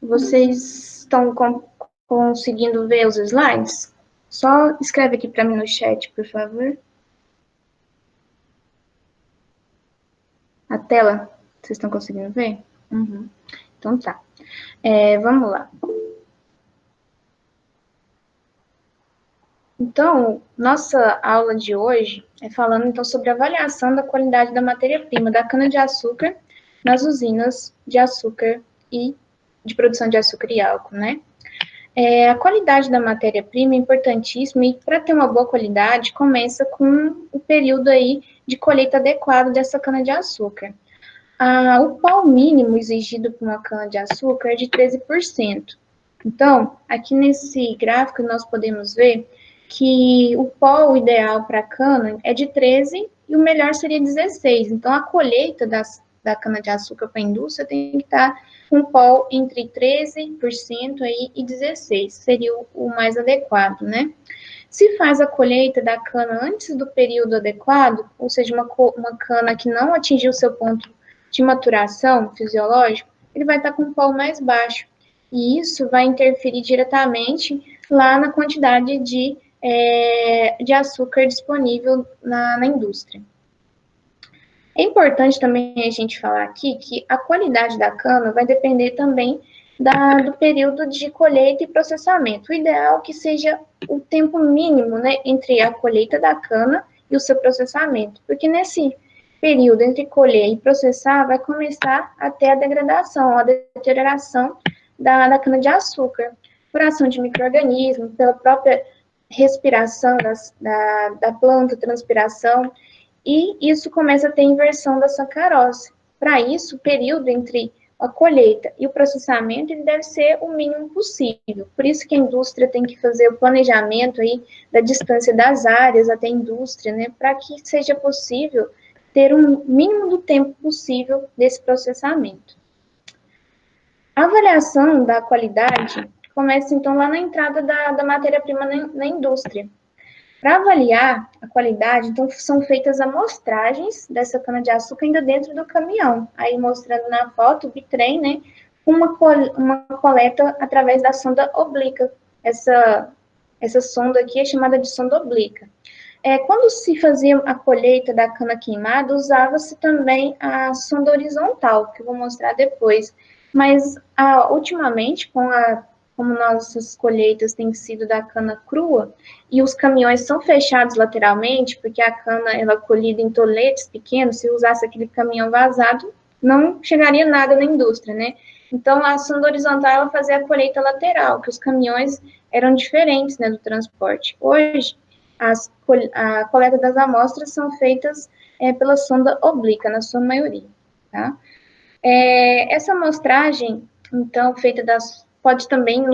Vocês estão conseguindo ver os slides? Só escreve aqui para mim no chat, por favor. A tela, vocês estão conseguindo ver? Uhum. Então tá. Vamos lá. Então, nossa aula de hoje é falando então sobre a avaliação da qualidade da matéria-prima da cana-de-açúcar nas usinas de açúcar e de produção de açúcar e álcool, né? A qualidade da matéria-prima é importantíssima e para ter uma boa qualidade começa com o período aí de colheita adequado dessa cana-de-açúcar. O pau mínimo exigido para uma cana-de-açúcar é de 13%. Então, aqui nesse gráfico nós podemos ver que o pol ideal para a cana é de 13 e o melhor seria 16. Então, a colheita da cana-de-açúcar para a indústria tem que estar com um pol entre 13% aí e 16%, seria o mais adequado, né? Se faz a colheita da cana antes do período adequado, ou seja, uma cana que não atingiu seu ponto de maturação fisiológico, ele vai estar com um pol mais baixo. E isso vai interferir diretamente lá na quantidade de açúcar disponível na indústria. É importante também a gente falar aqui que a qualidade da cana vai depender também do período de colheita e processamento. O ideal é que seja o tempo mínimo, né, entre a colheita da cana e o seu processamento, porque nesse período entre colher e processar vai começar a ter a degradação, a deterioração da cana-de-açúcar, por ação de micro-organismos, pela própria respiração da planta, transpiração, e isso começa a ter inversão da sacarose. Para isso, o período entre a colheita e o processamento ele deve ser o mínimo possível. Por isso que a indústria tem que fazer o planejamento aí da distância das áreas até a indústria, né, para que seja possível ter um mínimo do tempo possível desse processamento. A avaliação da qualidade começa, então, lá na entrada da matéria-prima na indústria. Para avaliar a qualidade, então, são feitas amostragens dessa cana-de-açúcar ainda dentro do caminhão. Aí, mostrando na foto, o bitrem, né, uma coleta através da sonda oblíqua. Essa sonda aqui é chamada de sonda oblíqua. Quando se fazia a colheita da cana queimada, usava-se também a sonda horizontal, que eu vou mostrar depois. Mas, ultimamente, como nossas colheitas têm sido da cana crua, e os caminhões são fechados lateralmente, porque a cana ela é colhida em toletes pequenos, se usasse aquele caminhão vazado, não chegaria nada na indústria, né? Então, a sonda horizontal ela fazia a colheita lateral, que os caminhões eram diferentes, né, do transporte. Hoje, a coleta das amostras são feitas pela sonda oblíqua, na sua maioria. Tá? Essa amostragem, então, pode também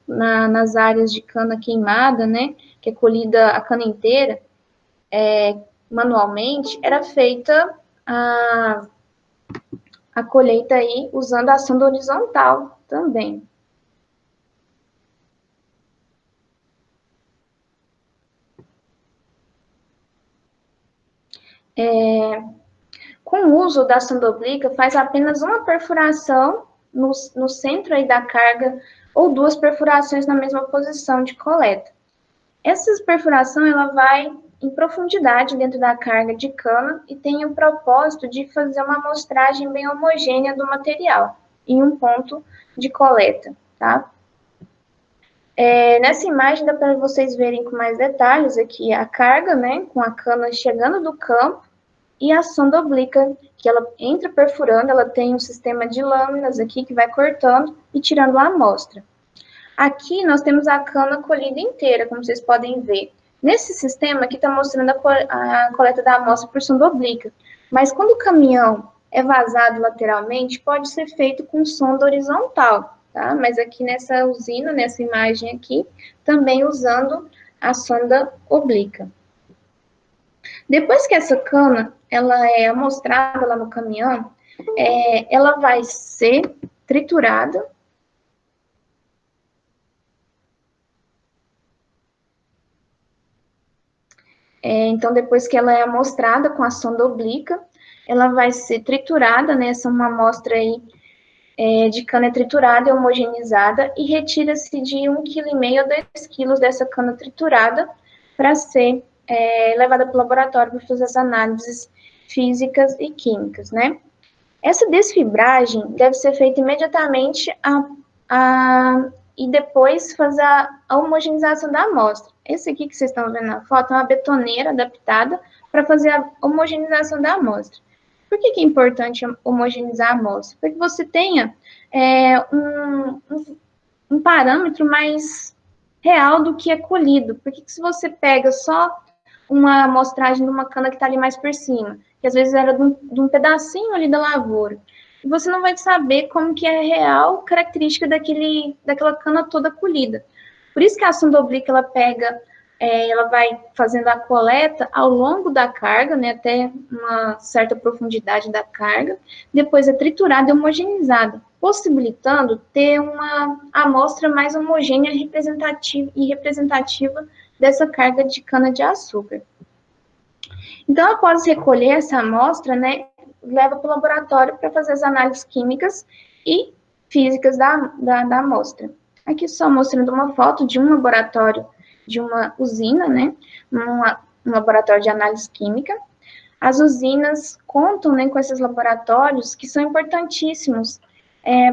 nas áreas de cana queimada, né, que é colhida a cana inteira, manualmente, era feita a colheita aí usando a sonda horizontal também. Com o uso da sonda oblíqua, faz apenas uma perfuração no centro aí da carga ou duas perfurações na mesma posição de coleta. Essa perfuração ela vai em profundidade dentro da carga de cana e tem o propósito de fazer uma amostragem bem homogênea do material em um ponto de coleta, tá? Nessa imagem dá para vocês verem com mais detalhes aqui a carga, né, com a cana chegando do campo e a sonda oblíqua, que ela entra perfurando, ela tem um sistema de lâminas aqui que vai cortando e tirando a amostra. Aqui nós temos a cana colhida inteira, como vocês podem ver. Nesse sistema aqui está mostrando a coleta da amostra por sonda oblíqua. Mas quando o caminhão é vazado lateralmente, pode ser feito com sonda horizontal, tá? Mas aqui nessa usina, nessa imagem aqui, também usando a sonda oblíqua. Depois que essa cana ela é amostrada lá no caminhão, ela vai ser triturada. Então, depois que ela é amostrada com a sonda oblíqua, ela vai ser triturada, né? Essa é uma amostra aí de cana triturada e homogeneizada e retira-se de 1,5 kg a 2 kg dessa cana triturada para ser levada para o laboratório para fazer as análises físicas e químicas, né? Essa desfibragem deve ser feita imediatamente e depois fazer a homogeneização da amostra. Esse aqui que vocês estão vendo na foto é uma betoneira adaptada para fazer a homogeneização da amostra. Por que é importante homogeneizar a amostra? Para que você tenha um parâmetro mais real do que é colhido. Porque se você pega só uma amostragem de uma cana que está ali mais por cima, que às vezes era de um pedacinho ali da lavoura, e você não vai saber como que é a real característica daquela cana toda colhida. Por isso que a sonda oblíqua, ela pega, ela vai fazendo a coleta ao longo da carga, né, até uma certa profundidade da carga, depois é triturada e homogeneizada, possibilitando ter uma amostra mais homogênea e representativa dessa carga de cana-de-açúcar. Então, após recolher essa amostra, né, leva para o laboratório para fazer as análises químicas e físicas da amostra. Aqui só mostrando uma foto de um laboratório, de uma usina, né, um laboratório de análise química. As usinas contam, né, com esses laboratórios que são importantíssimos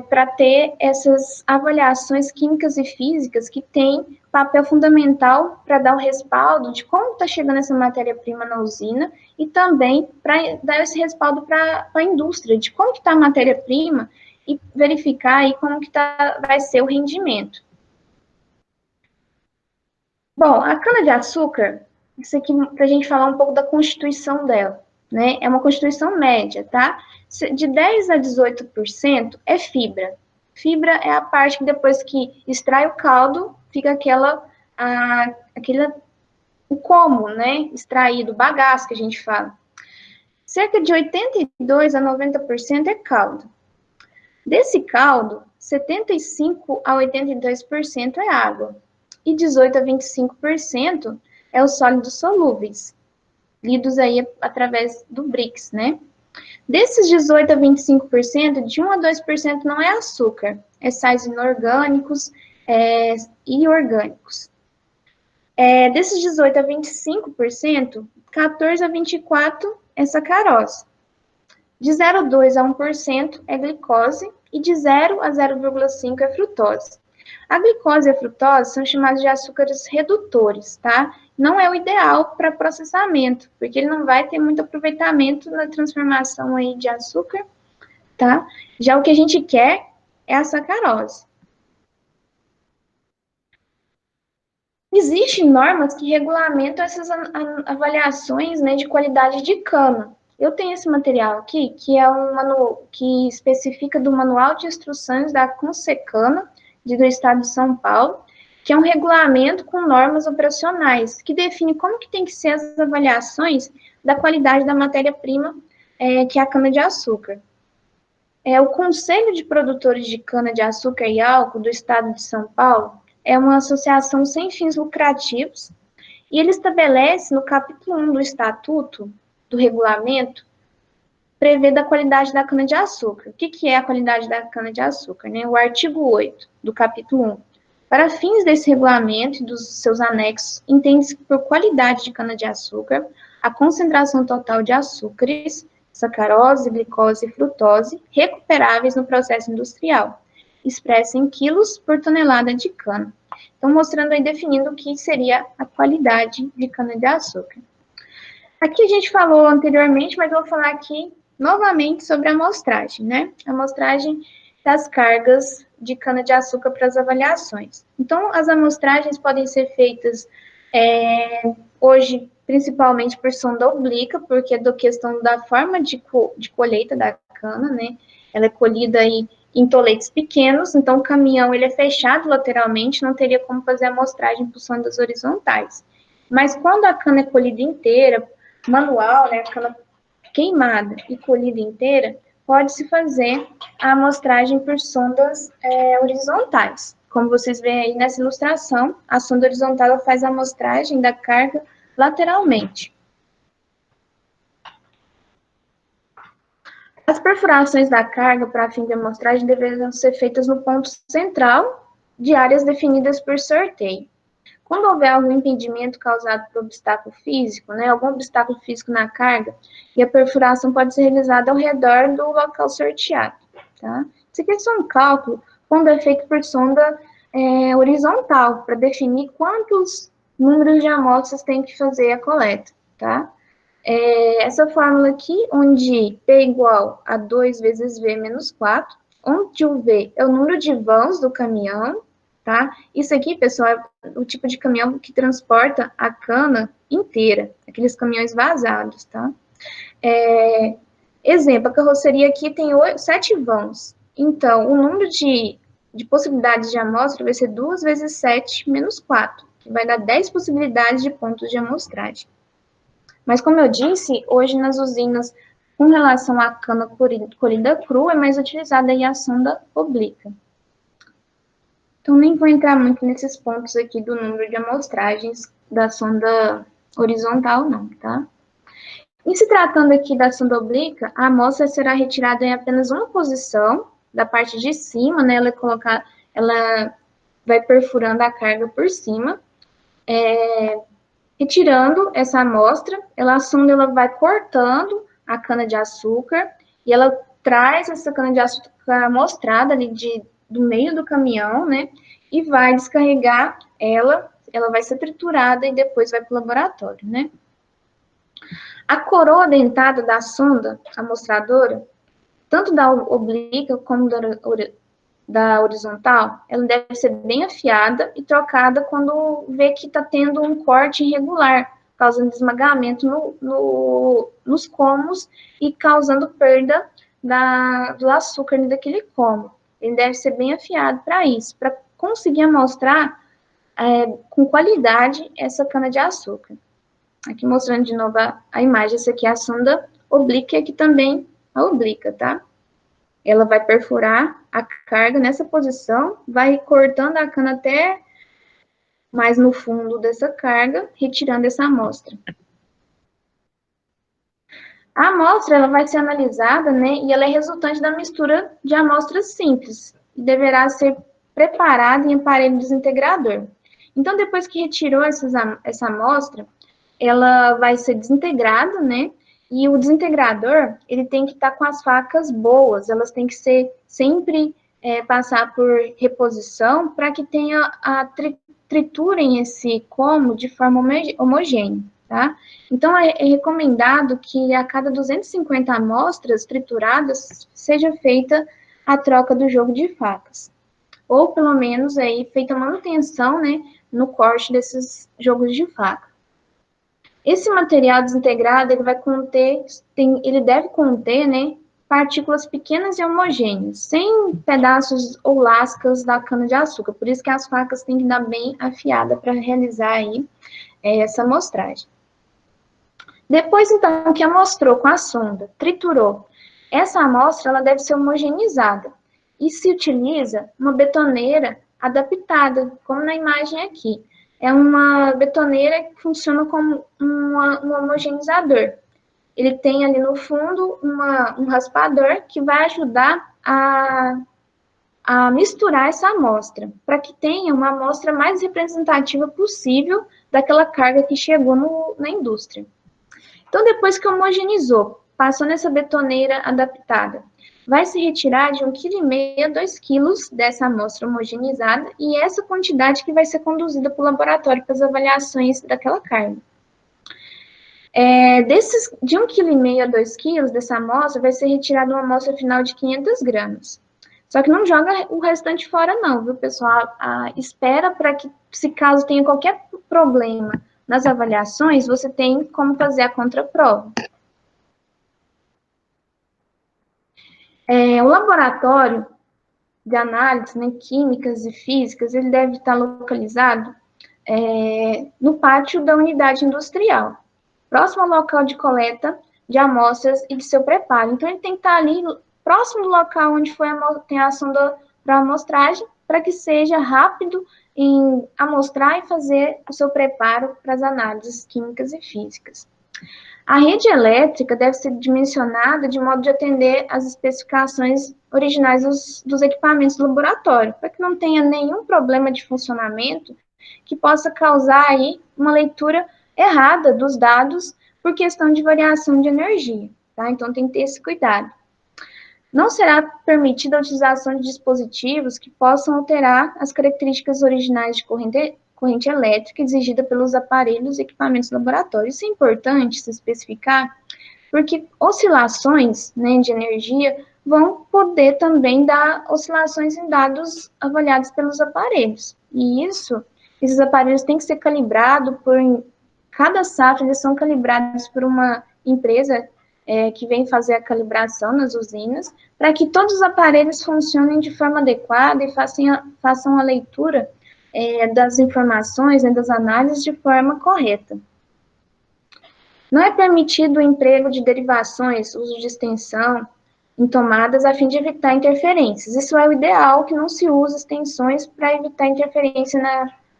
para ter essas avaliações químicas e físicas que têm papel fundamental para dar o respaldo de como está chegando essa matéria-prima na usina e também para dar esse respaldo para a indústria, de como está a matéria-prima e verificar aí como que vai ser o rendimento. Bom, a cana-de-açúcar, isso aqui para a gente falar um pouco da constituição dela, né? É uma constituição média, tá? De 10 a 18% é fibra. Fibra é a parte que depois que extrai o caldo, fica o como, né? Extraído, o bagaço que a gente fala. Cerca de 82 a 90% é caldo. Desse caldo, 75 a 82% é água. E 18 a 25% é os sólidos solúveis, lidos aí através do BRICS, né? Desses 18 a 25%, de 1 a 2% não é açúcar, é sais inorgânicos e orgânicos. Desses 18 a 25%, 14 a 24% é sacarose. De 0,2 a 1% é glicose e de 0 a 0,5 é frutose. A glicose e a frutose são chamados de açúcares redutores, tá? Não é o ideal para processamento, porque ele não vai ter muito aproveitamento na transformação aí de açúcar, tá? Já o que a gente quer é a sacarose. Existem normas que regulamentam essas avaliações, né, de qualidade de cana. Eu tenho esse material aqui, que é que especifica do Manual de Instruções da Consecana, do Estado de São Paulo, que é um regulamento com normas operacionais, que define como que tem que ser as avaliações da qualidade da matéria-prima, que é a cana-de-açúcar. O Conselho de Produtores de Cana-de-Açúcar e Álcool do Estado de São Paulo é uma associação sem fins lucrativos e ele estabelece no capítulo 1 do Estatuto, do regulamento, prevê da qualidade da cana-de-açúcar. O que é a qualidade da cana-de-açúcar? Né? O artigo 8 do capítulo 1. Para fins desse regulamento e dos seus anexos, entende-se por qualidade de cana-de-açúcar a concentração total de açúcares, sacarose, glicose e frutose recuperáveis no processo industrial, expressa em quilos por tonelada de cana. Então, mostrando aí, definindo o que seria a qualidade de cana-de-açúcar. Aqui a gente falou anteriormente, mas eu vou falar aqui novamente sobre a amostragem, né? A amostragem das cargas de cana-de-açúcar para as avaliações. Então, as amostragens podem ser feitas hoje, principalmente por sonda oblíqua, porque é da questão da forma de colheita da cana, né? Ela é colhida aí em toletes pequenos, então o caminhão ele é fechado lateralmente, não teria como fazer a amostragem por sondas horizontais. Mas quando a cana é colhida inteira, manual, né, a cana queimada e colhida inteira, pode-se fazer a amostragem por sondas horizontais. Como vocês veem aí nessa ilustração, a sonda horizontal ela faz a amostragem da carga lateralmente. As perfurações da carga para fim de amostragem deveriam ser feitas no ponto central de áreas definidas por sorteio. Quando houver algum impedimento causado por obstáculo físico, né, algum obstáculo físico na carga, e a perfuração pode ser realizada ao redor do local sorteado. Tá? Isso aqui é só um cálculo quando é feito por sonda horizontal, para definir quantos números de amostras tem que fazer a coleta. Tá? Essa fórmula aqui, onde P igual a 2 vezes V menos 4, onde o V é o número de vãos do caminhão, tá? Isso aqui, pessoal, é o tipo de caminhão que transporta a cana inteira, aqueles caminhões vazados, tá? Exemplo, a carroceria aqui tem 7 vãos. Então, o número de possibilidades de amostra vai ser 2 vezes 7 menos 4, que vai dar 10 possibilidades de pontos de amostragem. Mas, como eu disse, hoje nas usinas, com relação à cana colhida crua, é mais utilizada aí a sonda oblíqua. Então, nem vou entrar muito nesses pontos aqui do número de amostragens da sonda horizontal, não, tá? Em se tratando aqui da sonda oblíqua, a amostra será retirada em apenas uma posição, da parte de cima, né? Ela vai perfurando a carga por cima, retirando essa amostra, a sonda ela vai cortando a cana-de-açúcar e ela traz essa cana-de-açúcar amostrada ali do meio do caminhão, né? E vai descarregar ela vai ser triturada e depois vai para o laboratório, né? A coroa dentada da sonda amostradora, tanto da oblíqua como da horizontal, ela deve ser bem afiada e trocada quando vê que está tendo um corte irregular, causando esmagamento nos cômodos e causando perda do açúcar daquele cômodo. Ele deve ser bem afiado para isso, para conseguir amostrar com qualidade essa cana-de-açúcar. Aqui mostrando de novo a imagem, essa aqui é a sonda oblíqua e aqui também a oblíqua, tá? Ela vai perfurar a carga nessa posição, vai cortando a cana até mais no fundo dessa carga, retirando essa amostra. A amostra ela vai ser analisada, né, e ela é resultante da mistura de amostras simples e deverá ser preparada em aparelho desintegrador. Então, depois que retirou essa amostra, ela vai ser desintegrada, né, e o desintegrador, ele tem que estar com as facas boas, elas têm que ser sempre passar por reposição para que tenha triturem esse como de forma homogênea, tá? Então, é recomendado que a cada 250 amostras trituradas seja feita a troca do jogo de facas, ou pelo menos aí feita a manutenção, né, no corte desses jogos de faca. Esse material desintegrado, ele deve conter, né, partículas pequenas e homogêneas, sem pedaços ou lascas da cana-de-açúcar. Por isso que as facas têm que dar bem afiada para realizar aí essa amostragem. Depois, então, que amostrou com a sonda, triturou, essa amostra ela deve ser homogeneizada e se utiliza uma betoneira adaptada, como na imagem aqui. É uma betoneira que funciona como um homogeneizador. Ele tem ali no fundo um raspador que vai ajudar a misturar essa amostra, para que tenha uma amostra mais representativa possível daquela carga que chegou na indústria. Então, depois que homogeneizou, passou nessa betoneira adaptada, vai se retirar de 1,5 kg a 2 kg dessa amostra homogeneizada e essa quantidade que vai ser conduzida para o laboratório para as avaliações daquela carga. De 1,5 kg a 2 kg dessa amostra, vai ser retirada uma amostra final de 500 gramas. Só que não joga o restante fora não, viu, pessoal? Espera para que, se caso tenha qualquer problema nas avaliações, você tem como fazer a contraprova. O laboratório de análise, né, químicas e físicas, ele deve estar localizado no pátio da unidade industrial, próximo ao local de coleta de amostras e de seu preparo. Então, ele tem que estar ali próximo do local onde tem a ação para amostragem, para que seja rápido em amostrar e fazer o seu preparo para as análises químicas e físicas. A rede elétrica deve ser dimensionada de modo de atender às especificações originais dos equipamentos do laboratório, para que não tenha nenhum problema de funcionamento que possa causar aí uma leitura errada dos dados por questão de variação de energia, tá? Então tem que ter esse cuidado. Não será permitida a utilização de dispositivos que possam alterar as características originais de corrente elétrica exigida pelos aparelhos e equipamentos do laboratório. Isso é importante se especificar, porque oscilações, né, de energia vão poder também dar oscilações em dados avaliados pelos aparelhos. E esses aparelhos têm que ser calibrados cada safra, eles são calibrados por uma empresa que vem fazer a calibração nas usinas, para que todos os aparelhos funcionem de forma adequada e façam a leitura das informações, né, das análises de forma correta. Não é permitido o emprego de derivações, uso de extensão em tomadas a fim de evitar interferências. Isso é o ideal, que não se use extensões para evitar interferência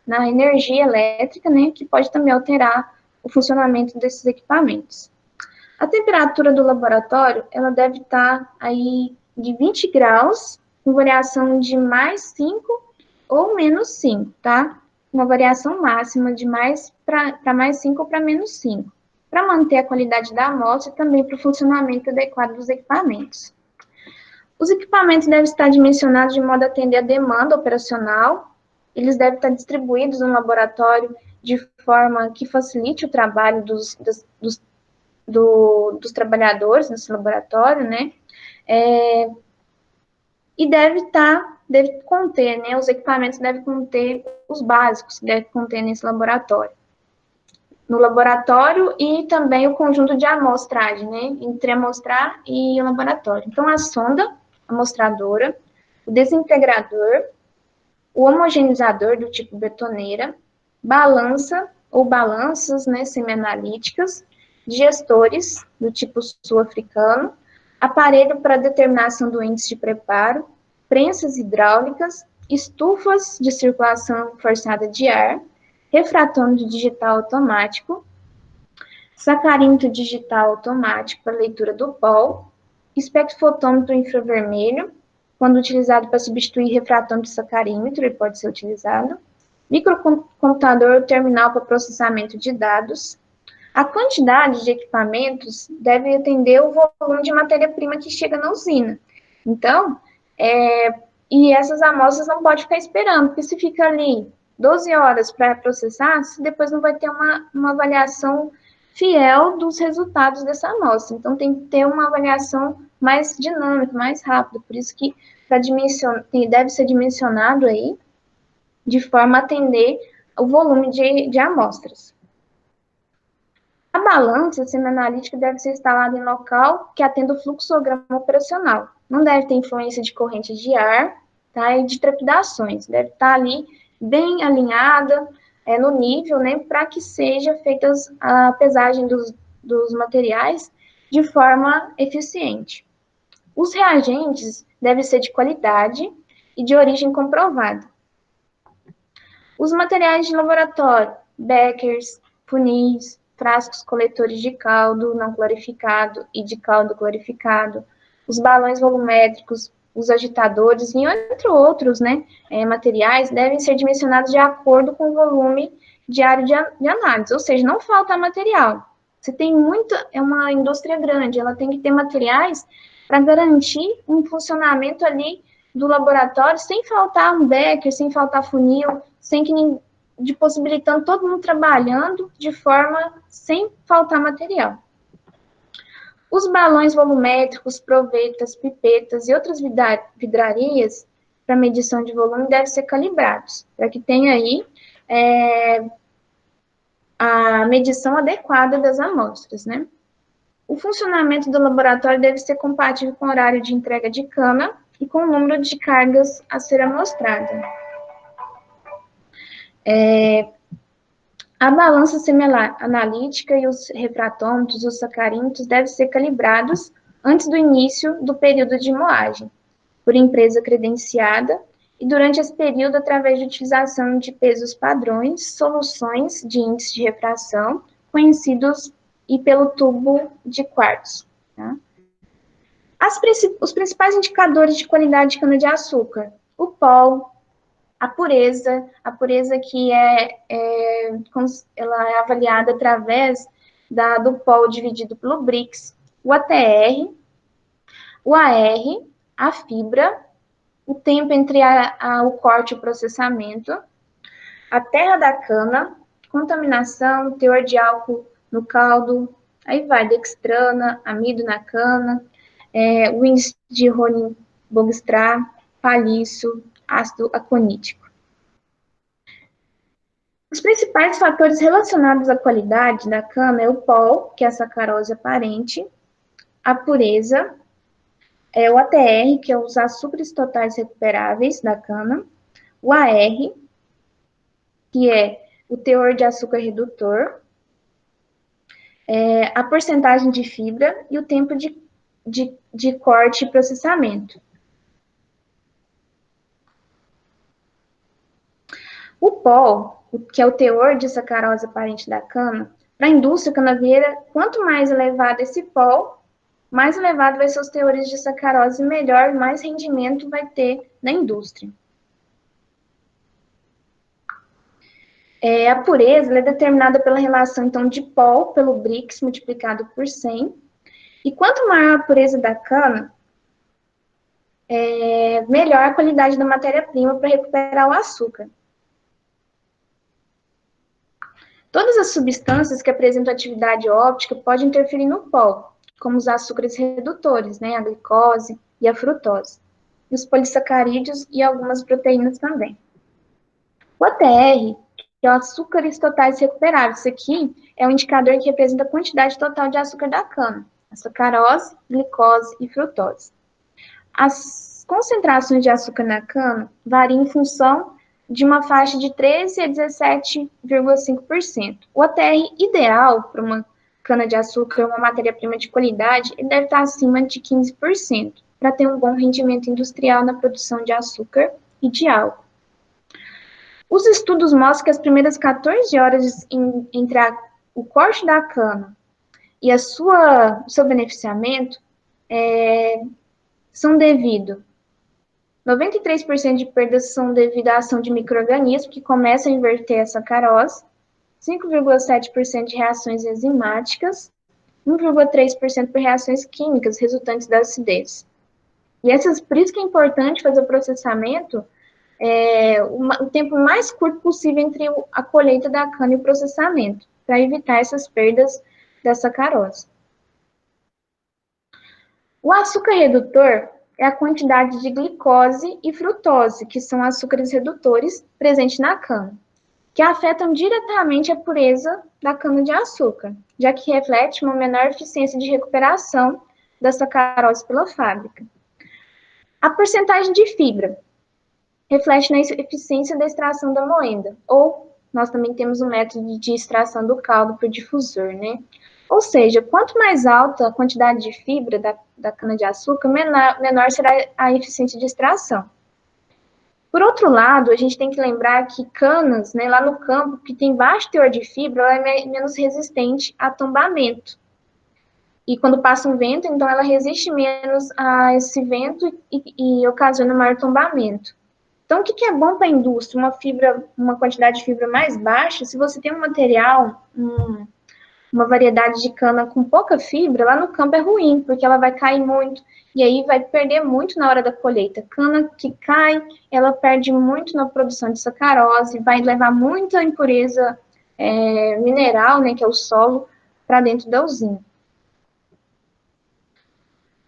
na energia elétrica, né, que pode também alterar o funcionamento desses equipamentos. A temperatura do laboratório, ela deve estar aí de 20 graus, com variação de mais 5 ou menos 5, tá? Uma variação máxima de mais para mais 5 ou para menos 5, para manter a qualidade da amostra e também para o funcionamento adequado dos equipamentos. Os equipamentos devem estar dimensionados de modo a atender a demanda operacional, eles devem estar distribuídos no laboratório de forma que facilite o trabalho dos trabalhadores nesse laboratório, né? E deve conter, né? Os equipamentos devem conter os básicos que deve conter nesse laboratório. No laboratório e também o conjunto de amostragem, né? Entre amostrar e o laboratório. Então, a sonda amostradora, o desintegrador, o homogeneizador do tipo betoneira, balança ou balanças, né, semianalíticas, digestores do tipo sul-africano, aparelho para determinação do índice de preparo, prensas hidráulicas, estufas de circulação forçada de ar, refratômetro digital automático, sacarímetro digital automático para leitura do pol, espectrofotômetro infravermelho, quando utilizado para substituir refratômetro e sacarímetro, ele pode ser utilizado, microcomputador terminal para processamento de dados. A quantidade de equipamentos deve atender o volume de matéria-prima que chega na usina. Então, e essas amostras não pode ficar esperando, porque se fica ali 12 horas para processar, depois não vai ter uma avaliação fiel dos resultados dessa amostra. Então, tem que ter uma avaliação mais dinâmica, mais rápida. Por isso que deve ser dimensionado aí de forma a atender o volume de amostras. A balança semianalítica deve ser instalada em local que atenda o fluxograma operacional. Não deve ter influência de corrente de ar, tá, e de trepidações. Deve estar ali bem alinhada, no nível, né, para que seja feita a pesagem dos materiais de forma eficiente. Os reagentes devem ser de qualidade e de origem comprovada. Os materiais de laboratório, beckers, funis, frascos coletores de caldo não clarificado e de caldo clarificado, os balões volumétricos, os agitadores e entre outros, né, materiais devem ser dimensionados de acordo com o volume diário de análise, ou seja, não falta material. Você tem é uma indústria grande, ela tem que ter materiais para garantir um funcionamento ali do laboratório sem faltar um becker, sem faltar funil, possibilitando todo mundo trabalhando de forma sem faltar material. Os balões volumétricos, provetas, pipetas e outras vidrarias para medição de volume devem ser calibrados, para que tenha aí a medição adequada das amostras, né? O funcionamento do laboratório deve ser compatível com o horário de entrega de cana e com o número de cargas a ser amostrada. A balança semianalítica e os refratômetros, os sacarímetros devem ser calibrados antes do início do período de moagem, por empresa credenciada, e durante esse período através de utilização de pesos padrões, soluções de índice de refração, conhecidos e pelo tubo de quartzo. Tá? Os principais indicadores de qualidade de cana-de-açúcar: o pol, a pureza que ela é avaliada através do pol dividido pelo Brix, o ATR, o AR, a fibra, o tempo entre o corte e o processamento, a terra da cana, contaminação, teor de álcool no caldo, aí vai dextrana, amido na cana, o índice de Ronin-Bogstra, palhiço, ácido aconítico. Os principais fatores relacionados à qualidade da cana é o pol, que é a sacarose aparente, a pureza, o ATR, que é os açúcares totais recuperáveis da cana, o AR, que é o teor de açúcar redutor, a porcentagem de fibra e o tempo de corte e processamento. O pol, que é o teor de sacarose aparente da cana, para a indústria canavieira, quanto mais elevado esse pol, mais elevado vai ser os teores de sacarose, melhor, mais rendimento vai ter na indústria. A pureza é determinada pela relação, então, de pol pelo Brix multiplicado por 100. E quanto maior a pureza da cana, melhor a qualidade da matéria-prima para recuperar o açúcar. Todas as substâncias que apresentam atividade óptica podem interferir no pol, como os açúcares redutores, né, a glicose e a frutose, e os polissacarídeos e algumas proteínas também. O ATR, que é o açúcares totais recuperáveis, isso aqui é um indicador que representa a quantidade total de açúcar da cana, a sacarose, glicose e frutose. As concentrações de açúcar na cana variam em função de uma faixa de 13 a 17,5%. O ATR ideal para uma cana-de-açúcar, uma matéria-prima de qualidade, ele deve estar acima de 15%, para ter um bom rendimento industrial na produção de açúcar e de álcool. Os estudos mostram que as primeiras 14 horas entre o corte da cana e o seu beneficiamento são devido 93% de perdas são devido à ação de micro-organismos que começam a inverter a sacarose, 5,7% de reações enzimáticas, 1,3% por reações químicas resultantes da acidez. E por isso que é importante fazer o processamento o tempo mais curto possível entre a colheita da cana e o processamento, para evitar essas perdas da sacarose. O açúcar redutor é a quantidade de glicose e frutose, que são açúcares redutores presentes na cana, que afetam diretamente a pureza da cana-de-açúcar, já que reflete uma menor eficiência de recuperação da sacarose pela fábrica. A porcentagem de fibra reflete na eficiência da extração da moenda, ou nós também temos o método de extração do caldo por difusor, né? Ou seja, quanto mais alta a quantidade de fibra da cana-de-açúcar, menor será a eficiência de extração. Por outro lado, a gente tem que lembrar que canas, né, lá no campo, que tem baixo teor de fibra, ela é menos resistente a tombamento. E quando passa um vento, então ela resiste menos a esse vento e ocasiona maior tombamento. Então, o que é bom para a indústria? Uma quantidade de fibra mais baixa, se você tem um material, uma variedade de cana com pouca fibra, lá no campo é ruim, porque ela vai cair muito, e aí vai perder muito na hora da colheita. Cana que cai, ela perde muito na produção de sacarose, vai levar muita impureza mineral, né, que é o solo, para dentro da usina.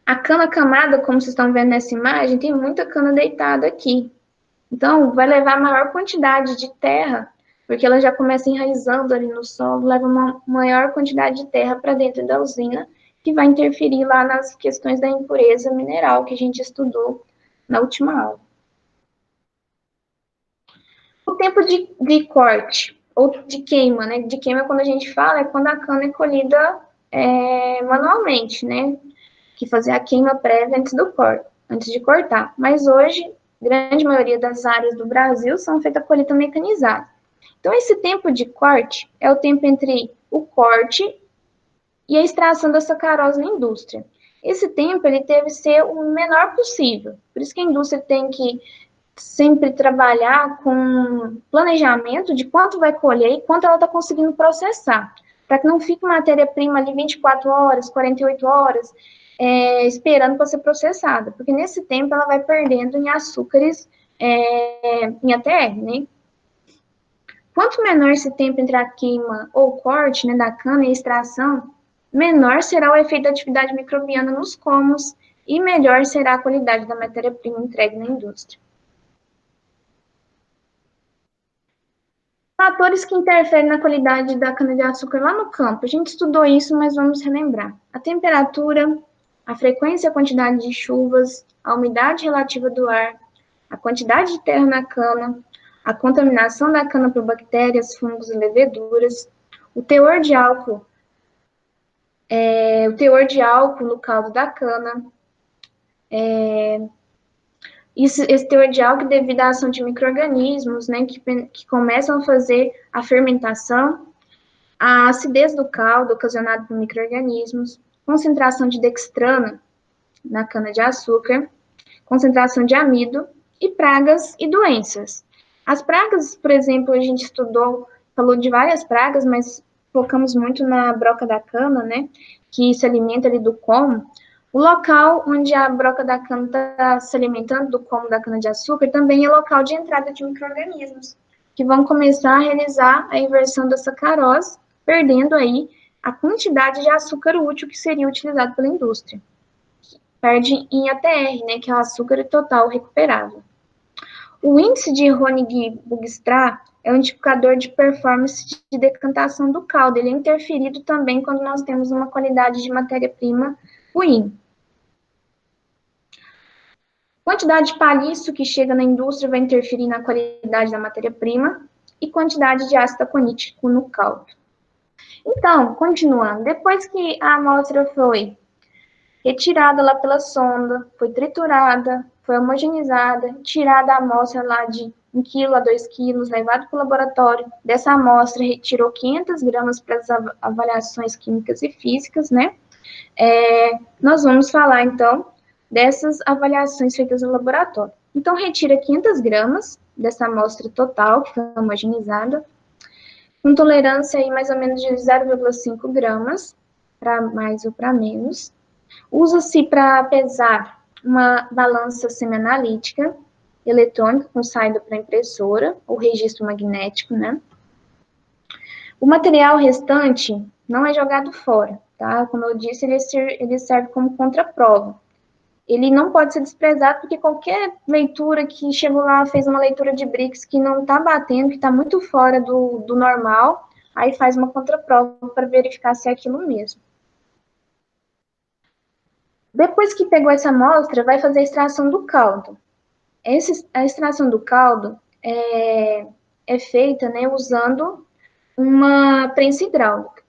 A cana camada, como vocês estão vendo nessa imagem, tem muita cana deitada aqui. Então, vai levar maior quantidade de terra, porque ela já começa enraizando ali no solo, leva uma maior quantidade de terra para dentro da usina, que vai interferir lá nas questões da impureza mineral que a gente estudou na última aula. O tempo de corte, ou de queima, né? De queima, quando a gente fala, é quando a cana é colhida manualmente, né? Que fazer a queima prévia antes de cortar. Mas hoje, grande maioria das áreas do Brasil são feitas a colheita mecanizada. Então, esse tempo de corte é o tempo entre o corte e a extração da sacarose na indústria. Esse tempo ele deve ser o menor possível, por isso que a indústria tem que sempre trabalhar com planejamento de quanto vai colher e quanto ela está conseguindo processar, para que não fique matéria-prima ali 24 horas, 48 horas, esperando para ser processada, porque nesse tempo ela vai perdendo em açúcares, em ATR, né? Quanto menor esse tempo entre a queima ou corte, né, da cana e a extração, menor será o efeito da atividade microbiana nos colmos e melhor será a qualidade da matéria-prima entregue na indústria. Fatores que interferem na qualidade da cana-de-açúcar lá no campo. A gente estudou isso, mas vamos relembrar. A temperatura, a frequência e a quantidade de chuvas, a umidade relativa do ar, a quantidade de terra na cana, a contaminação da cana por bactérias, fungos e leveduras, o teor de álcool no caldo da cana, esse teor de álcool devido à ação de micro-organismos, né, que começam a fazer a fermentação, a acidez do caldo ocasionada por micro-organismos, concentração de dextrana na cana-de-açúcar, concentração de amido e pragas e doenças. As pragas, por exemplo, a gente falou de várias pragas, mas focamos muito na broca da cana, né, que se alimenta ali do como. O local onde a broca da cana está se alimentando do como da cana-de-açúcar também é local de entrada de micro-organismos, que vão começar a realizar a inversão da sacarose, perdendo aí a quantidade de açúcar útil que seria utilizado pela indústria. Perde em ATR, né, que é o açúcar total recuperável. O índice de Honig-Boogstrass é um indicador de performance de decantação do caldo. Ele é interferido também quando nós temos uma qualidade de matéria-prima ruim. Quantidade de palhiço que chega na indústria vai interferir na qualidade da matéria-prima e quantidade de ácido aconítico no caldo. Então, continuando, depois que a amostra foi retirada lá pela sonda, foi triturada, foi homogeneizada, tirada a amostra lá de 1 kg a 2 kg, levado para o laboratório. Dessa amostra, retirou 500 gramas para as avaliações químicas e físicas, né? Nós vamos falar, então, dessas avaliações feitas no laboratório. Então, retira 500 gramas dessa amostra total, que foi homogeneizada, com tolerância aí mais ou menos de 0,5 gramas, para mais ou para menos. Usa-se para pesar uma balança semianalítica eletrônica com saída para impressora, ou registro magnético, né? O material restante não é jogado fora, tá? Como eu disse, ele serve como contraprova. Ele não pode ser desprezado porque qualquer leitura que chegou lá, fez uma leitura de Brix que não está batendo, que está muito fora do normal, aí faz uma contraprova para verificar se é aquilo mesmo. Depois que pegou essa amostra, vai fazer a extração do caldo. A extração do caldo é feita, né, usando uma prensa hidráulica.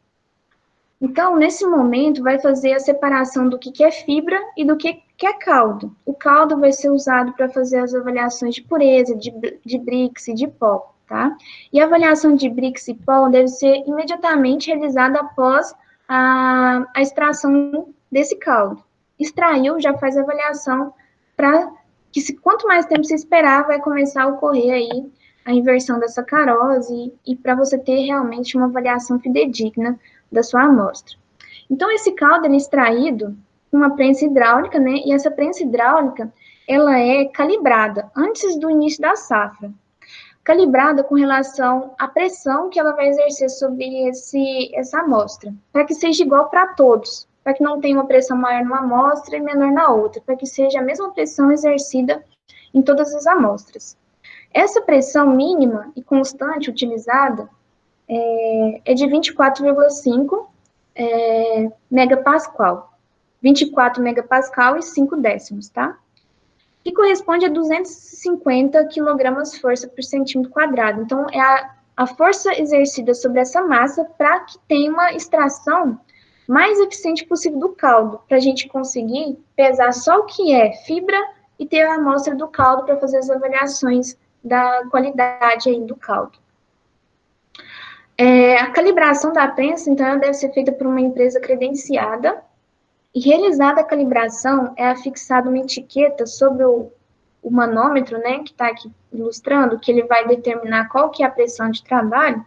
Então, nesse momento, vai fazer a separação do que é fibra e do que é caldo. O caldo vai ser usado para fazer as avaliações de pureza, de Brix e de pó, tá? E a avaliação de Brix e pó deve ser imediatamente realizada após a extração desse caldo. Extraiu, já faz a avaliação para que, quanto mais tempo se esperar, vai começar a ocorrer aí a inversão da sacarose e para você ter realmente uma avaliação fidedigna da sua amostra. Então, esse caldo é extraído com uma prensa hidráulica, né? E essa prensa hidráulica, ela é calibrada antes do início da safra. Calibrada com relação à pressão que ela vai exercer sobre essa amostra, para que seja igual para todos, para que não tenha uma pressão maior numa amostra e menor na outra, para que seja a mesma pressão exercida em todas as amostras. Essa pressão mínima e constante utilizada é de 24,5 megapascal. 24 megapascal e 5 décimos, tá? Que corresponde a 250 quilogramas força por centímetro quadrado. Então, é a força exercida sobre essa massa para que tenha uma extração mais eficiente possível do caldo, para a gente conseguir pesar só o que é fibra e ter a amostra do caldo para fazer as avaliações da qualidade aí do caldo. A calibração da prensa, então, ela deve ser feita por uma empresa credenciada, e realizada a calibração, é afixada uma etiqueta sobre o manômetro, né, que está aqui ilustrando, que ele vai determinar qual que é a pressão de trabalho,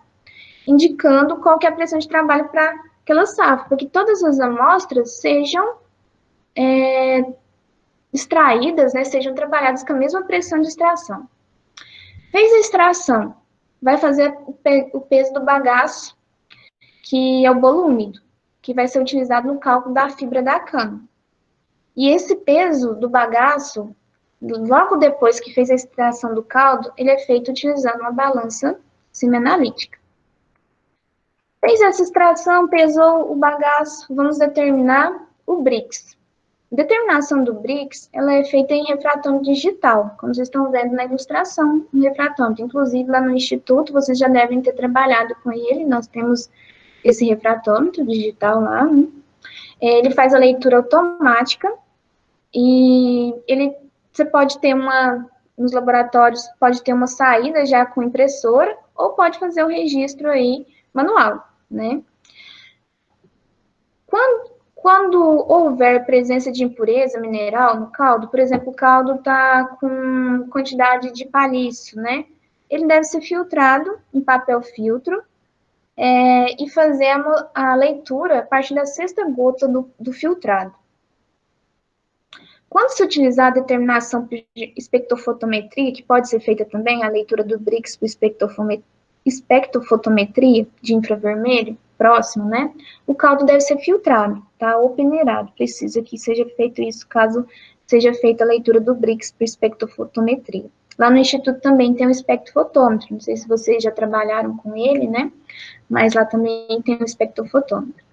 indicando qual que é a pressão de trabalho para aquela safra, para que todas as amostras sejam extraídas, né, sejam trabalhadas com a mesma pressão de extração. Fez a extração, vai fazer o peso do bagaço, que é o bolo úmido, que vai ser utilizado no cálculo da fibra da cana. E esse peso do bagaço, logo depois que fez a extração do caldo, ele é feito utilizando uma balança seminalítica. Fez essa extração, pesou o bagaço, vamos determinar o BRICS. A determinação do BRICS, ela é feita em refratômetro digital, como vocês estão vendo na ilustração, um refratômetro. Inclusive, lá no Instituto, vocês já devem ter trabalhado com ele, nós temos esse refratômetro digital lá, né? Ele faz a leitura automática e você pode ter nos laboratórios, pode ter uma saída já com impressora ou pode fazer o registro aí manual, né? Quando houver presença de impureza mineral no caldo, por exemplo, o caldo está com quantidade de palício, né? Ele deve ser filtrado em papel filtro e fazer a leitura a partir da sexta gota do filtrado. Quando se utilizar a determinação por espectrofotometria, que pode ser feita também, a leitura do BRICS por espectrofotometria de infravermelho, próximo, né? O caldo deve ser filtrado, tá? Ou peneirado. Precisa que seja feito isso caso seja feita a leitura do BRICS por espectrofotometria. Lá no Instituto também tem um espectrofotômetro, não sei se vocês já trabalharam com ele, né? Mas lá também tem um espectrofotômetro.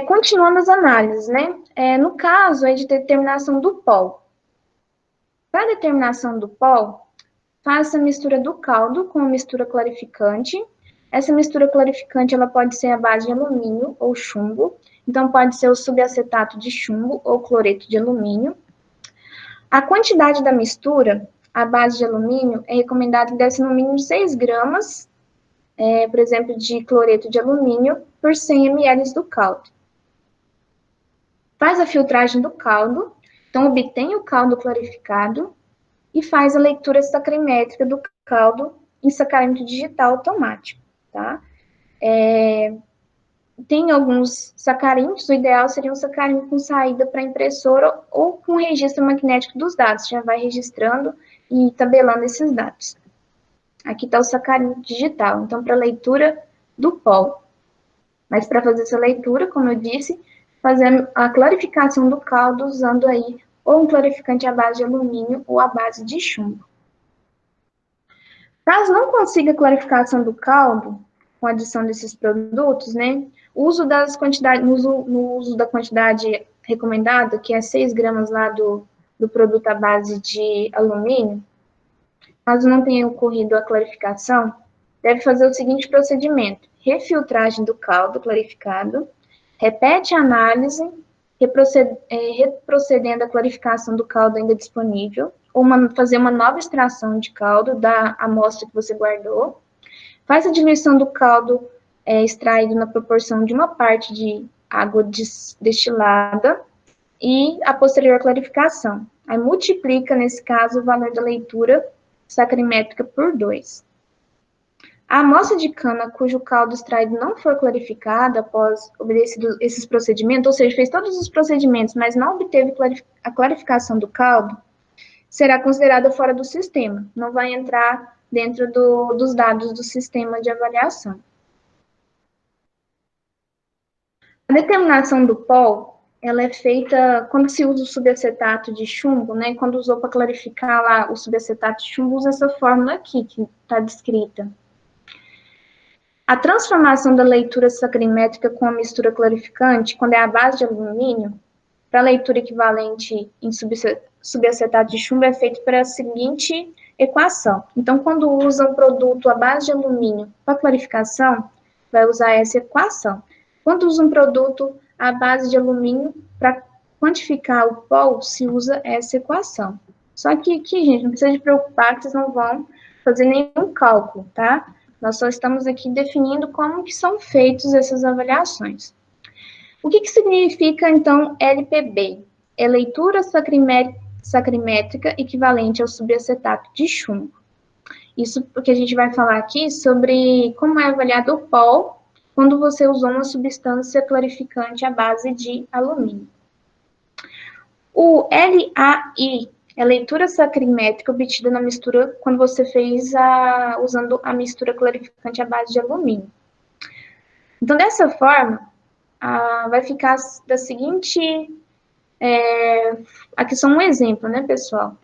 Continuando as análises, né? No caso aí de determinação do pol. Para a determinação do pol, faça a mistura do caldo com a mistura clarificante. Essa mistura clarificante, ela pode ser a base de alumínio ou chumbo. Então, pode ser o subacetato de chumbo ou cloreto de alumínio. A quantidade da mistura, a base de alumínio, é recomendado que deve ser no mínimo 6 gramas, por exemplo, de cloreto de alumínio por 100 ml do caldo. Faz a filtragem do caldo, então obtém o caldo clarificado e faz a leitura sacrimétrica do caldo em sacáritro digital automático, tá? Tem alguns sacarímetros, o ideal seria um sacarímetro com saída para impressora ou com registro magnético dos dados, já vai registrando e tabelando esses dados. Aqui está o sacarímetro digital, então para leitura do pol. Mas para fazer essa leitura, como eu disse, fazer a clarificação do caldo usando aí ou um clarificante à base de alumínio ou à base de chumbo. Caso não consiga a clarificação do caldo, com a adição desses produtos, né, o uso das quantidades, no uso da quantidade recomendada, que é 6 gramas lá do produto à base de alumínio, caso não tenha ocorrido a clarificação, deve fazer o seguinte procedimento: refiltragem do caldo clarificado, repete a análise, reprocedendo a clarificação do caldo ainda disponível, ou fazer uma nova extração de caldo da amostra que você guardou, faz a diluição do caldo extraído na proporção de uma parte de água destilada e a posterior clarificação. Aí multiplica, nesse caso, o valor da leitura sacrimétrica por 2. A amostra de cana cujo caldo extraído não for clarificada após obedecido esses procedimentos, ou seja, fez todos os procedimentos, mas não obteve a clarificação do caldo, será considerada fora do sistema, não vai entrar dentro dos dados do sistema de avaliação. A determinação do pol, ela é feita quando se usa o subacetato de chumbo, né? Quando usou para clarificar lá o subacetato de chumbo, usa essa fórmula aqui que está descrita. A transformação da leitura sacrimétrica com a mistura clarificante, quando é a base de alumínio, para a leitura equivalente em subacetato de chumbo, é feito pela seguinte equação. Então, quando usa um produto à base de alumínio para clarificação, vai usar essa equação. Quando usa um produto à base de alumínio para quantificar o pol, se usa essa equação. Só que aqui, gente, não precisa de preocupar que vocês não vão fazer nenhum cálculo, tá? Nós só estamos aqui definindo como que são feitas essas avaliações. O que significa, então, LPB? É leitura sacrimétrica equivalente ao subacetato de chumbo. Isso porque a gente vai falar aqui sobre como é avaliado o POL quando você usou uma substância clarificante à base de alumínio. O LAI é leitura sacrimétrica obtida na mistura quando você fez usando a mistura clarificante à base de alumínio. Então, dessa forma, vai ficar da seguinte... aqui só um exemplo, né, pessoal?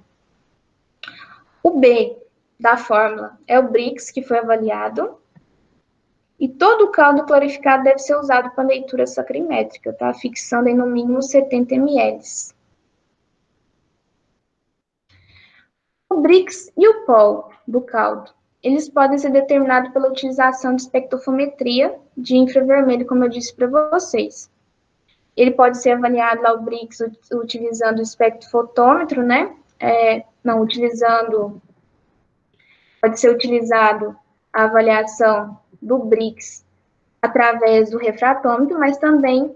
O B da fórmula é o Brix, que foi avaliado, e todo o caldo clarificado deve ser usado para leitura sacrimétrica, tá? Fixando em no mínimo 70 ml. O Brix e o POL do caldo, eles podem ser determinados pela utilização de espectrofometria de infravermelho, como eu disse para vocês. Ele pode ser avaliado lá, o Brix, utilizando o espectrofotômetro, né? Pode ser utilizado a avaliação do Brix através do refratômetro, mas também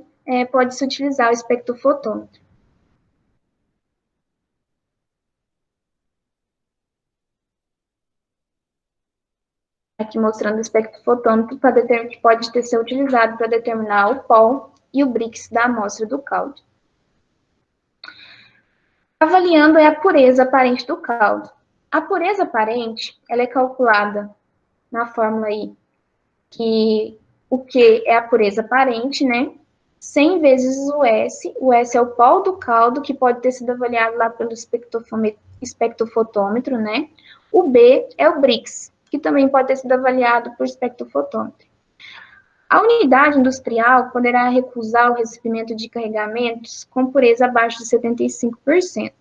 pode-se utilizar o espectrofotômetro. Aqui mostrando o espectrofotômetro que pode ser utilizado para determinar o POL e o Brix da amostra do caldo. Avaliando a pureza aparente do caldo. A pureza aparente, ela é calculada na fórmula aí, que o Q é a pureza aparente, né? 100 vezes o S é o pol do caldo, que pode ter sido avaliado lá pelo espectrofotômetro, né? O B é o Brix, que também pode ter sido avaliado por espectrofotômetro. A unidade industrial poderá recusar o recebimento de carregamentos com pureza abaixo de 75%.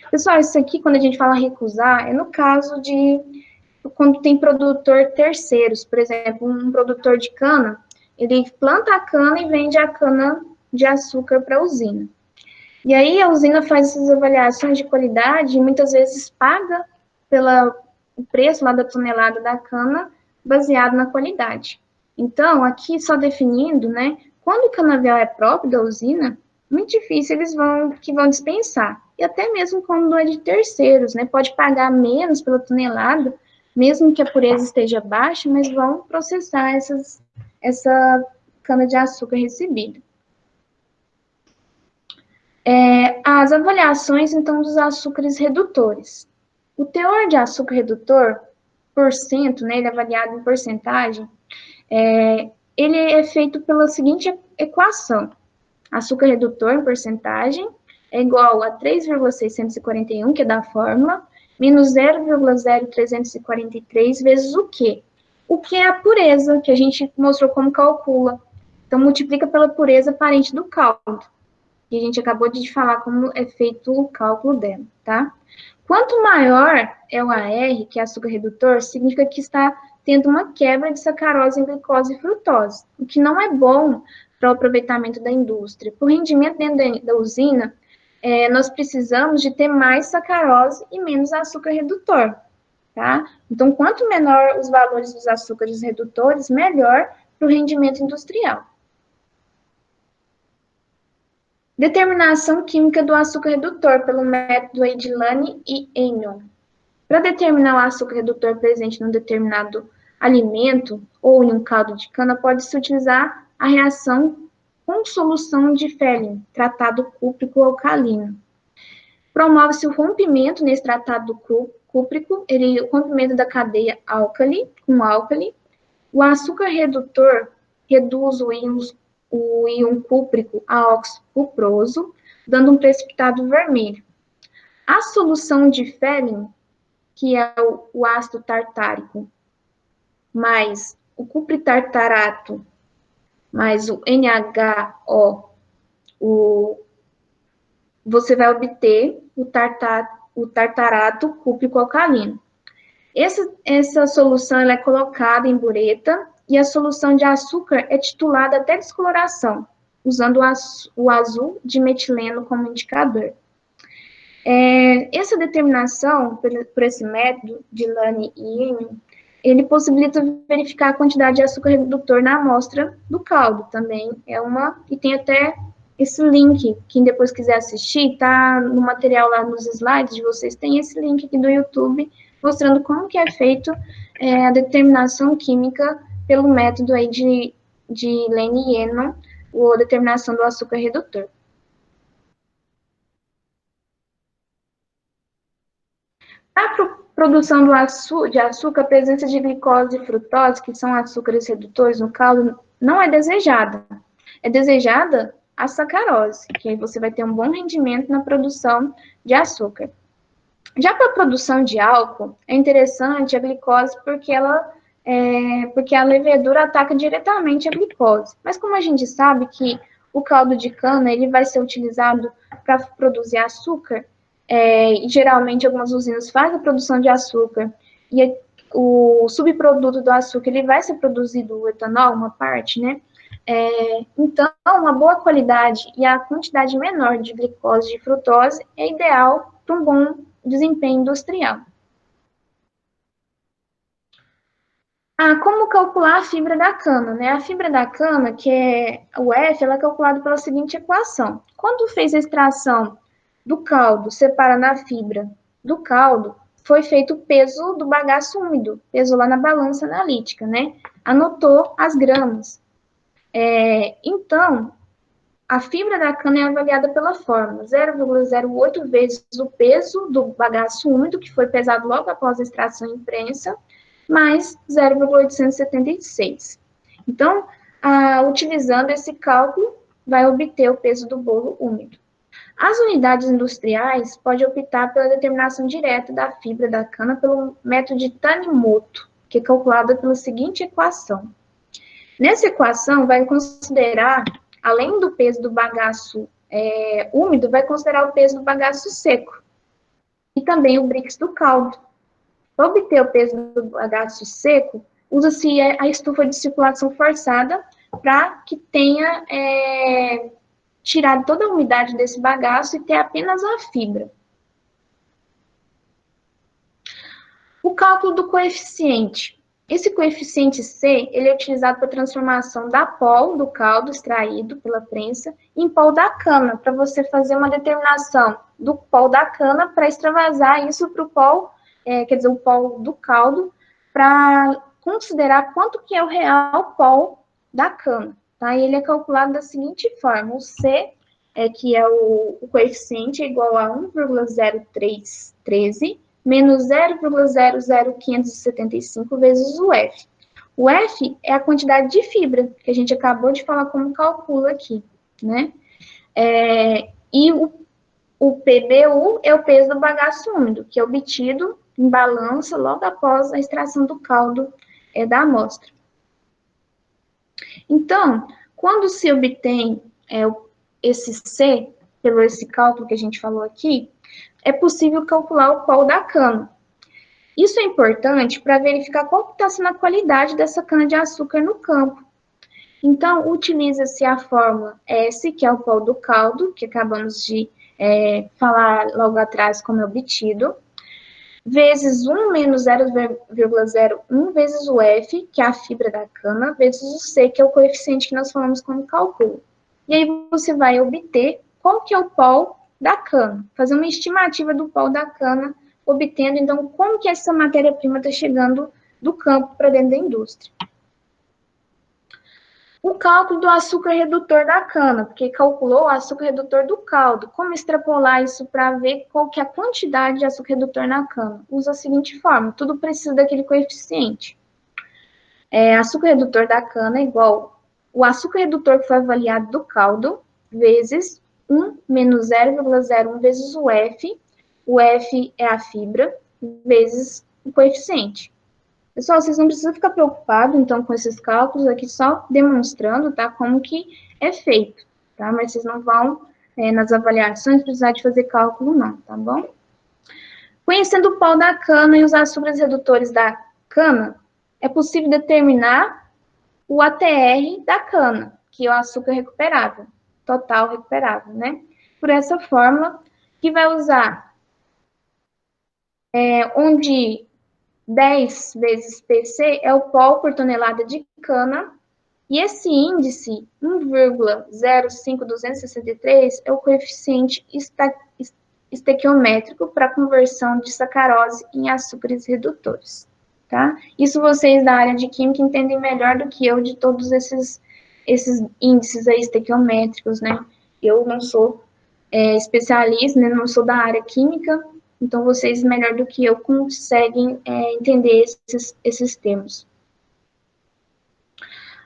Pessoal, isso aqui, quando a gente fala recusar, é no caso de quando tem produtor terceiros, por exemplo, um produtor de cana, ele planta a cana e vende a cana de açúcar para a usina. E aí a usina faz essas avaliações de qualidade e muitas vezes paga pelo preço lá da tonelada da cana baseado na qualidade. Então, aqui só definindo, né, quando o canavial é próprio da usina, muito difícil eles vão dispensar. E até mesmo quando é de terceiros, né, pode pagar menos pela tonelada, mesmo que a pureza esteja baixa, mas vão processar essa cana-de-açúcar recebida. As avaliações, então, dos açúcares redutores. O teor de açúcar redutor, porcento, né, ele é avaliado em porcentagem, ele é feito pela seguinte equação. Açúcar redutor em porcentagem é igual a 3,641, que é da fórmula, menos 0,0343 vezes o Q. O que é a pureza, que a gente mostrou como calcula. Então, multiplica pela pureza aparente do caldo. E a gente acabou de falar como é feito o cálculo dela, tá? Quanto maior é o AR, que é açúcar redutor, significa que está tendo uma quebra de sacarose em glicose e frutose, o que não é bom para o aproveitamento da indústria. Para o rendimento dentro da usina, nós precisamos de ter mais sacarose e menos açúcar redutor, tá? Então, quanto menor os valores dos açúcares redutores, melhor para o rendimento industrial. Determinação química do açúcar redutor pelo método Edilani e Enion. Para determinar o açúcar redutor presente num determinado alimento ou em um caldo de cana, pode-se utilizar a reação com solução de Fehling, tratado cúprico alcalino. Promove-se o rompimento nesse tratado cúprico, o rompimento da cadeia álcali com álcali. O açúcar redutor reduz o íon cúprico a óxido cuproso, dando um precipitado vermelho. A solução de Fehling, que é o ácido tartárico, mais o cupritartarato, mais o NHO, você vai obter o tartarato cúprico alcalino. Essa solução ela é colocada em bureta e a solução de açúcar é titulada até descoloração, usando o azul de metileno como indicador. Essa determinação, por esse método de Lane e Enion, ele possibilita verificar a quantidade de açúcar redutor na amostra do caldo, também e tem até esse link, quem depois quiser assistir, tá no material lá nos slides de vocês, tem esse link aqui do YouTube, mostrando como que é feito a determinação química pelo método aí de Lane e Enon, ou a determinação do açúcar redutor. A produção de açúcar, a presença de glicose e frutose, que são açúcares redutores no caldo, não é desejada. É desejada a sacarose, que aí você vai ter um bom rendimento na produção de açúcar. Já para a produção de álcool, é interessante a glicose porque a levedura ataca diretamente a glicose. Mas como a gente sabe que o caldo de cana ele vai ser utilizado para produzir açúcar, e geralmente algumas usinas fazem a produção de açúcar, e o subproduto do açúcar ele vai ser produzido o etanol, uma parte, né? Então, uma boa qualidade e a quantidade menor de glicose e de frutose é ideal para um bom desempenho industrial. Como calcular a fibra da cana, né? A fibra da cana, que é o F, ela é calculada pela seguinte equação. Quando fez a extração do caldo, separando a fibra do caldo, foi feito o peso do bagaço úmido, peso lá na balança analítica, né? Anotou as gramas. Então, a fibra da cana é avaliada pela fórmula 0,08 vezes o peso do bagaço úmido, que foi pesado logo após a extração em prensa, mais 0,876. Então, utilizando esse cálculo, vai obter o peso do bolo úmido. As unidades industriais podem optar pela determinação direta da fibra da cana pelo método de Tanimoto, que é calculada pela seguinte equação. Nessa equação, vai considerar, além do peso do bagaço úmido, vai considerar o peso do bagaço seco e também o Brix do caldo. Para obter o peso do bagaço seco, usa-se a estufa de circulação forçada para que tenha tirado toda a umidade desse bagaço e ter apenas a fibra. O cálculo do coeficiente. Esse coeficiente C, ele é utilizado para a transformação da pol do caldo extraído pela prensa em pol da cana, para você fazer uma determinação do pol da cana para extravasar isso para o pol, quer dizer, o pol do caldo, para considerar quanto que é o real pol da cana. Tá? E ele é calculado da seguinte forma, o C, que é o coeficiente, é igual a 1,0313, menos 0,00575 vezes o F. O F é a quantidade de fibra, que a gente acabou de falar como calcula aqui, né? E o PBU é o peso do bagaço úmido, que é obtido em balança logo após a extração do caldo da amostra. Então, quando se obtém esse C, pelo esse cálculo que a gente falou aqui, é possível calcular o pol da cana. Isso é importante para verificar qual está sendo a qualidade dessa cana-de-açúcar no campo. Então, utiliza-se a fórmula S, que é o pol do caldo, que acabamos de falar logo atrás como é obtido, vezes 1 menos 0,01 vezes o F, que é a fibra da cana, vezes o C, que é o coeficiente que nós falamos como cálculo. E aí você vai obter qual que é o pol da cana, fazer uma estimativa do pol da cana, obtendo, então, como que essa matéria-prima está chegando do campo para dentro da indústria. O cálculo do açúcar redutor da cana, porque calculou o açúcar redutor do caldo. Como extrapolar isso para ver qual que é a quantidade de açúcar redutor na cana? Usa a seguinte forma, tudo precisa daquele coeficiente. Açúcar redutor da cana é igual o açúcar redutor que foi avaliado do caldo, vezes 1 menos 0,01 vezes o F. O F é a fibra, vezes o coeficiente. Pessoal, vocês não precisam ficar preocupados, então, com esses cálculos aqui, só demonstrando, tá, como que é feito, tá? Mas vocês não vão, nas avaliações, precisar de fazer cálculo, não, tá bom? Conhecendo o pol da cana e os açúcares redutores da cana, é possível determinar o ATR da cana, que é o açúcar recuperável, total recuperável, né? Por essa fórmula, que vai usar onde 10 vezes PC é o pol por tonelada de cana, e esse índice, 1,05263, é o coeficiente estequiométrico para conversão de sacarose em açúcares redutores, tá? Isso vocês da área de química entendem melhor do que eu de todos esses índices aí estequiométricos, né? Eu não sou especialista, né? Não sou da área química, então vocês melhor do que eu conseguem entender esses termos.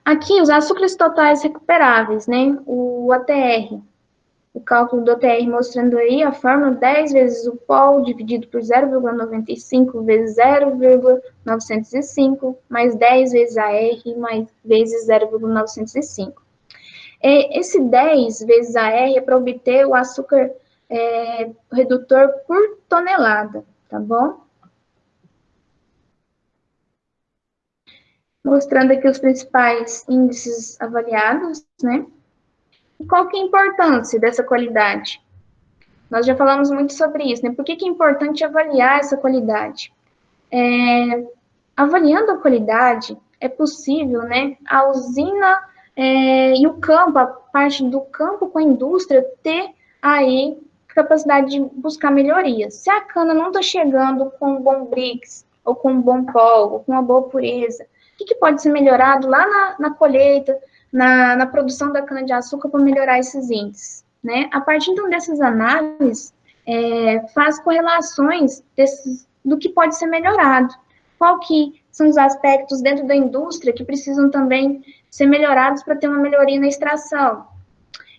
Aqui, os açúcares totais recuperáveis, né? O ATR, o cálculo do ATR mostrando aí a fórmula 10 vezes o pol dividido por 0,95 vezes 0,905 mais 10 vezes a R mais vezes 0,905. Esse 10 vezes a R é para obter o açúcar redutor por tonelada, tá bom? Mostrando aqui os principais índices avaliados, né? E qual que é a importância dessa qualidade? Nós já falamos muito sobre isso, né? Por que é importante avaliar essa qualidade? Avaliando a qualidade, é possível, né, a usina e o campo, a parte do campo com a indústria, ter aí capacidade de buscar melhorias. Se a cana não está chegando com um bom BRICS, ou com um bom pol, ou com uma boa pureza, o que pode ser melhorado lá na colheita, na produção da cana-de-açúcar para melhorar esses índices? Né? A partir então, dessas análises, faz correlações do que pode ser melhorado. Qual que são os aspectos dentro da indústria que precisam também ser melhorados para ter uma melhoria na extração?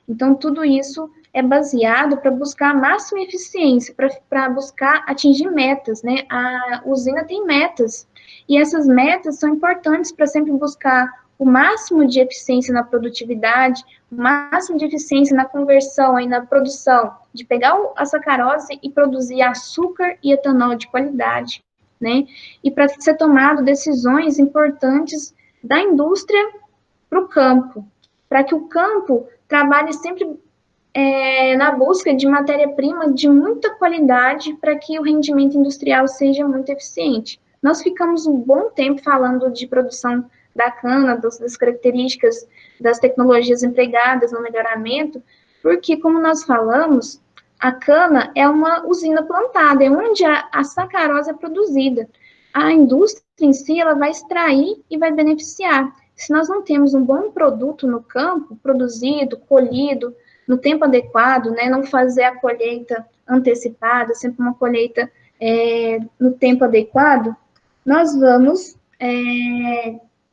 Então, tudo isso é baseado para buscar a máxima eficiência, para buscar atingir metas, né? A usina tem metas, e essas metas são importantes para sempre buscar o máximo de eficiência na produtividade, o máximo de eficiência na conversão e na produção, de pegar a sacarose e produzir açúcar e etanol de qualidade, né? E para ser tomado decisões importantes da indústria para o campo, para que o campo trabalhe sempre na busca de matéria-prima de muita qualidade para que o rendimento industrial seja muito eficiente. Nós ficamos um bom tempo falando de produção da cana, das características, das tecnologias empregadas no melhoramento, porque, como nós falamos, a cana é uma usina plantada, é onde a sacarose é produzida. A indústria em si, ela vai extrair e vai beneficiar. Se nós não temos um bom produto no campo, produzido, colhido, no tempo adequado, né, não fazer a colheita antecipada, sempre uma colheita no tempo adequado, nós vamos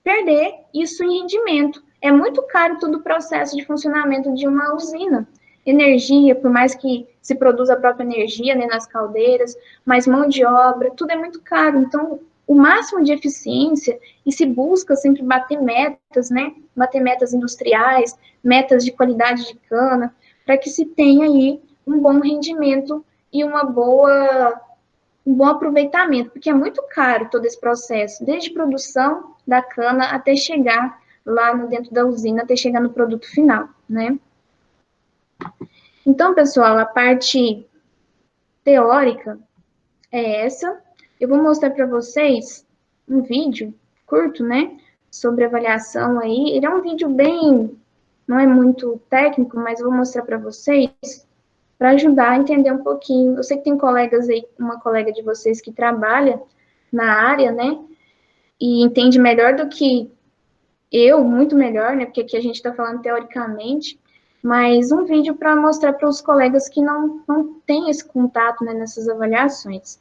perder isso em rendimento. É muito caro todo o processo de funcionamento de uma usina. Energia, por mais que se produza a própria energia, né, nas caldeiras, mas mão de obra, tudo é muito caro. Então, o máximo de eficiência e se busca sempre bater metas, né, bater metas industriais, metas de qualidade de cana, para que se tenha aí um bom rendimento e um bom aproveitamento, porque é muito caro todo esse processo, desde produção da cana até chegar lá dentro da usina, até chegar no produto final, né? Então, pessoal, a parte teórica é essa. Eu vou mostrar para vocês um vídeo curto, né, sobre avaliação aí. Ele é um vídeo não é muito técnico, mas eu vou mostrar para vocês para ajudar a entender um pouquinho. Eu sei que tem colegas aí, uma colega de vocês que trabalha na área, né, e entende melhor do que eu, muito melhor, né, porque aqui a gente está falando teoricamente, mas um vídeo para mostrar para os colegas que não têm esse contato, né, nessas avaliações.